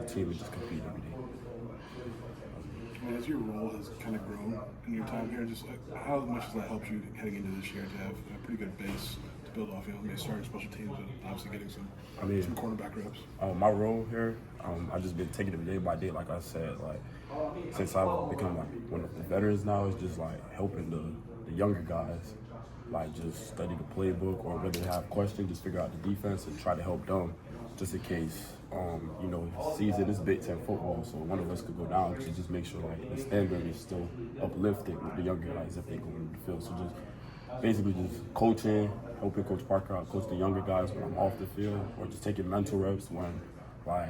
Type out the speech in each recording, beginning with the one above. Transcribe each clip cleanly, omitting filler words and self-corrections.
a team and just compete every day. And as your role has kind of grown in your time here, just how much has that helped you heading into this year to have a pretty good base to build off? Maybe starting special teams, but obviously getting some cornerback reps. My role here, I just been taking it day by day. Like I said, like since I've become like one of the veterans now, it's just like helping the younger guys, like just study the playbook or whether they have questions, just figure out the defense and try to help them, just in case. Season is Big Ten football, so one of us could go down to just make sure like the standard is still uplifted with the younger guys if they go into the field. So just basically just coaching, helping Coach Parker out, coach the younger guys when I'm off the field, or just taking mental reps when like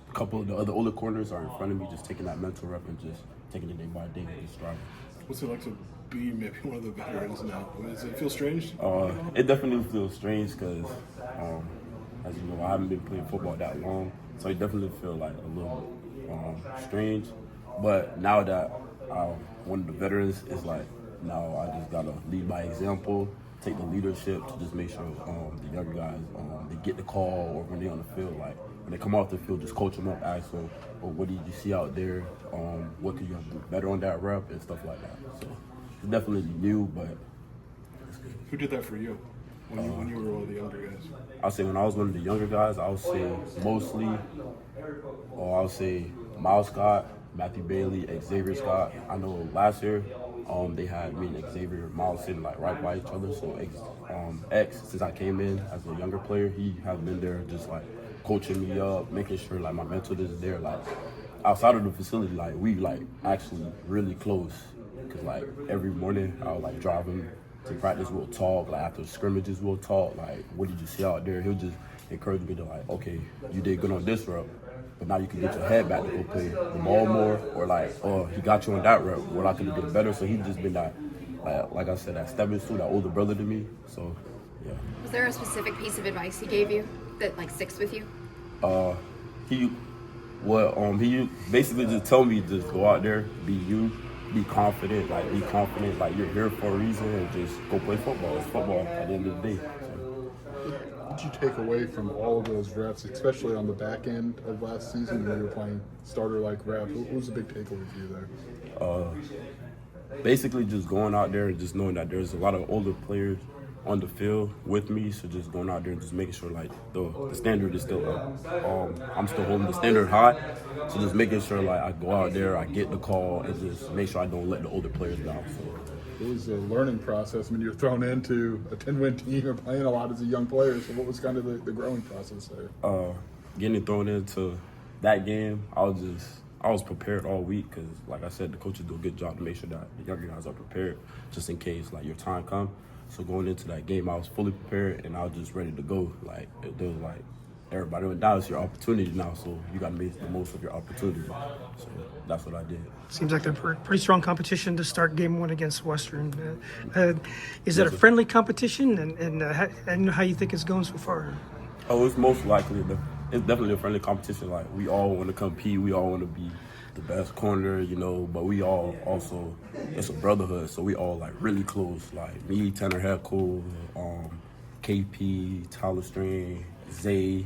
a couple of the other older corners are in front of me, just taking that mental rep and just taking it day by day and just striving. What's it like to be maybe one of the veterans now? Does it feel strange? It definitely feels strange because, as you know, I haven't been playing football that long, so it definitely feels like a little strange. But now that I'm one of the veterans, it's like now I just gotta lead by example, take the leadership to just make sure the younger guys they get the call, or when they're on the field, like when they come off the field, just coach them up, ask them, well, what did you see out there? What could you do better on that rep and stuff like that. So it's definitely new, but it's good. Who did that for you when you were one of the younger guys? I'll say when I was one of the younger guys, I would say mostly, or I would say Miles Scott, Matthew Bailey, Xavier Scott. I know last year they had me and Xavier and Miles sitting like right by each other. So X, since I came in as a younger player, he has been there just like coaching me up, making sure like my mental is there. Like outside of the facility, like we like actually really close. Cause like every morning I'll like drive him to practice, we'll talk, like after scrimmages we'll talk, like what did you see out there? He'll just encourage me to like, okay, you did good on this rep, but now you can get your head back to go play the ball more, or like, oh, he got you on that rep, what I could have done better. So he's just been that, like I said, that stepping stool, that older brother to me. So yeah. Was there a specific piece of advice he gave you that like sticks with you? He basically just told me just go out there, be you. Be confident, like you're here for a reason, and just go play football. It's football at the end of the day. So. What did you take away from all of those reps, especially on the back end of last season when you were playing starter like rep? What was the big takeaway for you there? Basically just going out there and just knowing that there's a lot of older players on the field with me, so just going out there and just making sure like the standard is still up. I'm still holding the standard high, so just making sure like I go out there, I get the call, and just make sure I don't let the older players down. So it was a learning process. I mean, you're thrown into a 10-win team, you're playing a lot as a young player. So what was kind of the growing process there? Getting thrown into that game, I was prepared all week because, like I said, the coaches do a good job to make sure that the younger guys are prepared just in case like your time comes. So going into that game, I was fully prepared and I was just ready to go. Like there was like everybody went down. It's your opportunity now, so you got to make the most of your opportunity. So that's what I did. Seems like they're pretty strong competition to start game one against Western. Is it a friendly competition, and how you think it's going so far? Oh, it's most likely it's definitely a friendly competition. Like we all want to compete, we all want to be the best corner, but we all also, it's a brotherhood, so we all like really close. Like me, Tanner Heckle, KP, Tyler Strain, Zay,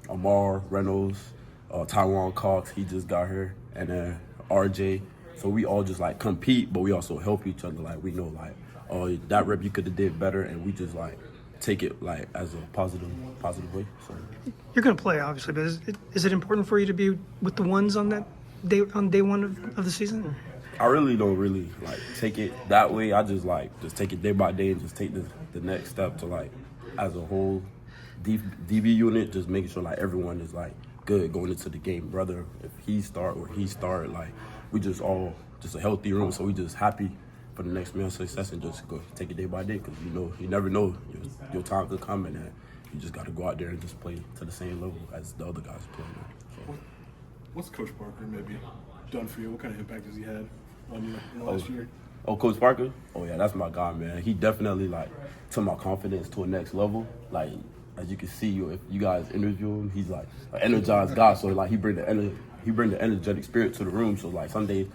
Amar Reynolds, Taiwan Cox, he just got here, and then RJ. So we all just like compete, but we also help each other. Like we know like, oh, that rep you could have did better, and we just like take it like as a positive way. So. You're going to play, obviously, but is it important for you to be with the ones on that day, on day one of the season? I really don't like take it that way. I just take it day by day and just take the next step to like as a whole DB unit, just making sure like everyone is like good going into the game. Brother, if he start or he start, like we just all just a healthy room, so we just happy for the next man's success and just go take it day by day, because you never know your time could come, and you just got to go out there and just play to the same level as the other guys playing. So. What's Coach Parker maybe done for you? What kind of impact has he had on you in the last year? Oh, Coach Parker? Oh yeah, that's my guy, man. He definitely like took my confidence to a next level. Like as you can see, if you guys interview him, he's like an energized guy. So like he bring the energetic spirit to the room. So like some days,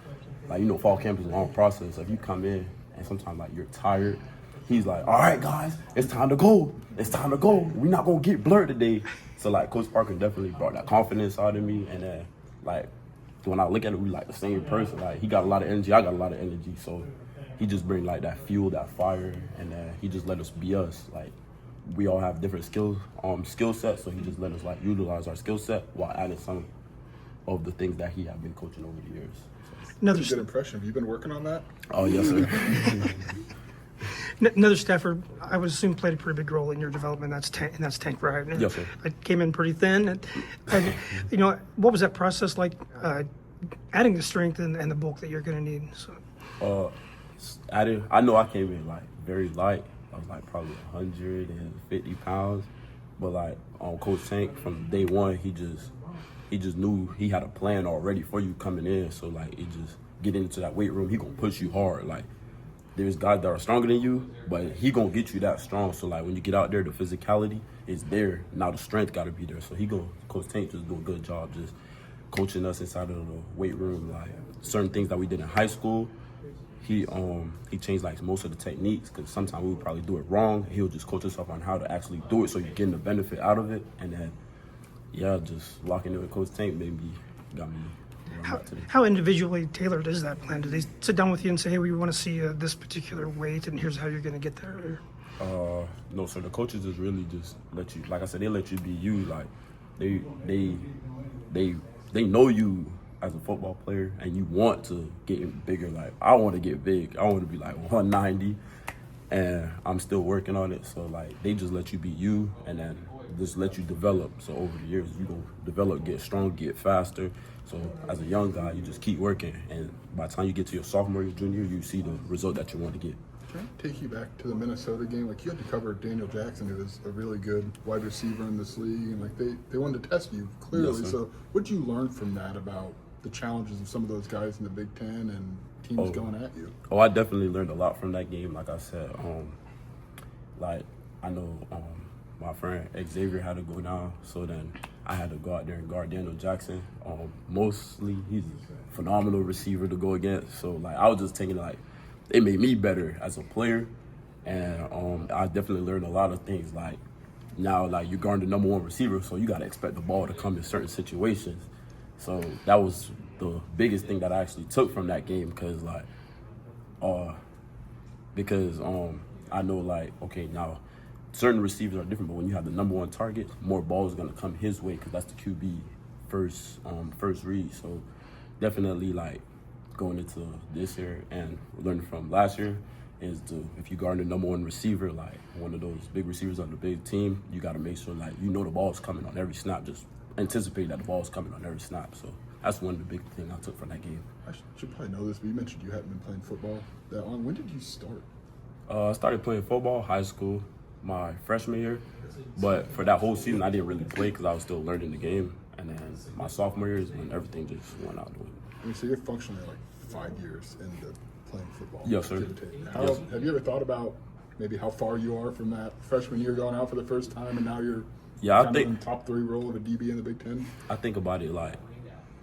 like fall camp is a long process. So if you come in and sometimes like you're tired, he's like, all right guys, it's time to go. It's time to go. We're not gonna get blurred today. So like Coach Parker definitely brought that confidence out of me, and then like when I look at it, we like the same person. Like he got a lot of energy, I got a lot of energy, so he just bring like that fuel, that fire, and he just let us be us. Like we all have different skill sets, so he just let us like utilize our skill set while adding some of the things that he had been coaching over the years. So. Another That's a good impression. Have you been working on that? Oh yes, sir. Another staffer, I would assume, played a pretty big role in your development. That's Tank Wright. Yes, sir. I came in pretty thin. And, you know, what was that process like? Adding the strength and the bulk that you're going to need. So. I know I came in like very light. I was like probably 150 pounds, but like on Coach Tank from day one, he just knew he had a plan already for you coming in. So like it just get into that weight room, he gonna push you hard. Like there's guys that are stronger than you, but he gonna get you that strong. So like when you get out there, the physicality is there. Now the strength gotta be there. So Coach Tank just do a good job just coaching us inside of the weight room. Like certain things that we did in high school, he changed like most of the techniques, because sometimes we would probably do it wrong. He'll just coach us up on how to actually do it, so you're getting the benefit out of it. And then just locking in with Coach Tank got me. How individually tailored is that plan? Do they sit down with you and say, hey, we want to see this particular weight, and here's how you're going to get there? No, sir. The coaches just really just let you, like I said, they let you be you. Like they know you as a football player, and you want to get bigger. Like I want to get big. I want to be like 190, and I'm still working on it. So like they just let you be you, and then just let you develop. So over the years, you go develop, get strong, get faster. So as a young guy, you just keep working, and by the time you get to your sophomore year, junior, you see the result that you want to get. Can I take you back to the Minnesota game? Like you had to cover Daniel Jackson, who was a really good wide receiver in this league, and like they wanted to test you clearly. Yes, so what did you learn from that about the challenges of some of those guys in the Big Ten and teams going at you? Oh, I definitely learned a lot from that game. Like I said, like I know my friend Xavier had to go down, so then I had to go out there and guard Daniel Jackson. Mostly, he's a phenomenal receiver to go against. So like I was just taking it like it made me better as a player, and I definitely learned a lot of things. Like now, like you're guarding the #1 receiver, so you gotta expect the ball to come in certain situations. So that was the biggest thing that I actually took from that game, because I know like, okay, now certain receivers are different, but when you have the #1 target, more balls are gonna come his way, because that's the QB first read. So definitely like going into this year and learning from last year is if you guard the #1 receiver, like one of those big receivers on the big team, you got to make sure like you know the ball's coming on every snap. Just anticipate that the ball's coming on every snap. So that's one of the big things I took from that game. I should probably know this, but you mentioned you hadn't been playing football that long. When did you start? I started playing football high school, my freshman year, but for that whole season I didn't really play because I was still learning the game. And then my sophomore year is when everything just went out the window. I mean, so you're functionally like 5 years into playing football. Yes, sir. Have you ever thought about maybe how far you are from that freshman year going out for the first time, and now you're I think in top 3 role of a DB in the Big Ten? I think about it like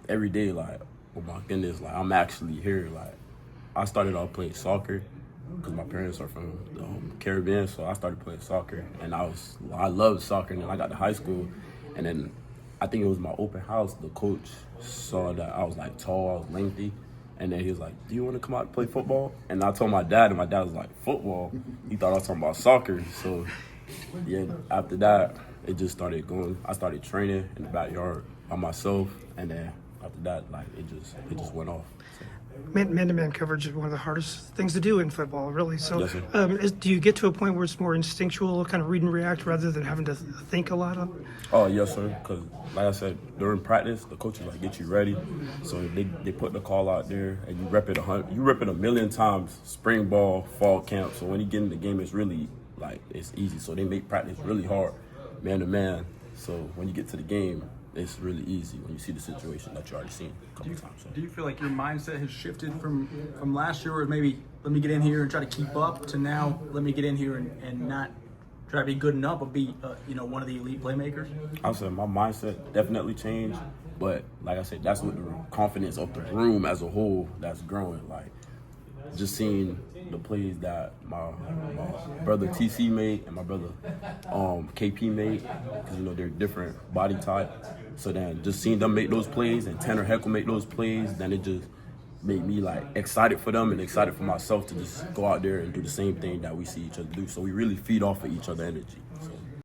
every day, like, oh my goodness, like I'm actually here. Like I started off playing soccer because my parents are from the Caribbean, so I started playing soccer, and I loved soccer. And then I got to high school, and then I think it was my open house. The coach saw that I was like tall, I was lengthy, and then he was like, "Do you want to come out and play football?" And I told my dad, and my dad was like, "Football?" He thought I was talking about soccer. So yeah, after that, it just started going. I started training in the backyard by myself, and then after that, like it just went off. So. Man-to-man coverage is one of the hardest things to do in football, really. So, Yes, sir. Do you get to a point where it's more instinctual, kind of read and react, rather than having to think a lot on it? Oh yes, sir. Because like I said, during practice, the coaches like get you ready, so they put the call out there, and you rep it a million times. Spring ball, fall camp. So when you get in the game, it's really like it's easy. So they make practice really hard, man to man. So when you get to the game, it's really easy when you see the situation that you already seen a couple times. So. Do you feel like your mindset has shifted from last year, where maybe let me get in here and try to keep up, to now let me get in here and not try to be good enough, but be one of the elite playmakers? I said my mindset definitely changed, but like I said, that's with the confidence of the room as a whole that's growing. Like just seeing the plays that my brother TC made and my brother KP made, because you know they're different body type. So then just seeing them make those plays and Tanner Heckle make those plays, then it just made me like excited for them and excited for myself to just go out there and do the same thing that we see each other do. So we really feed off of each other's energy.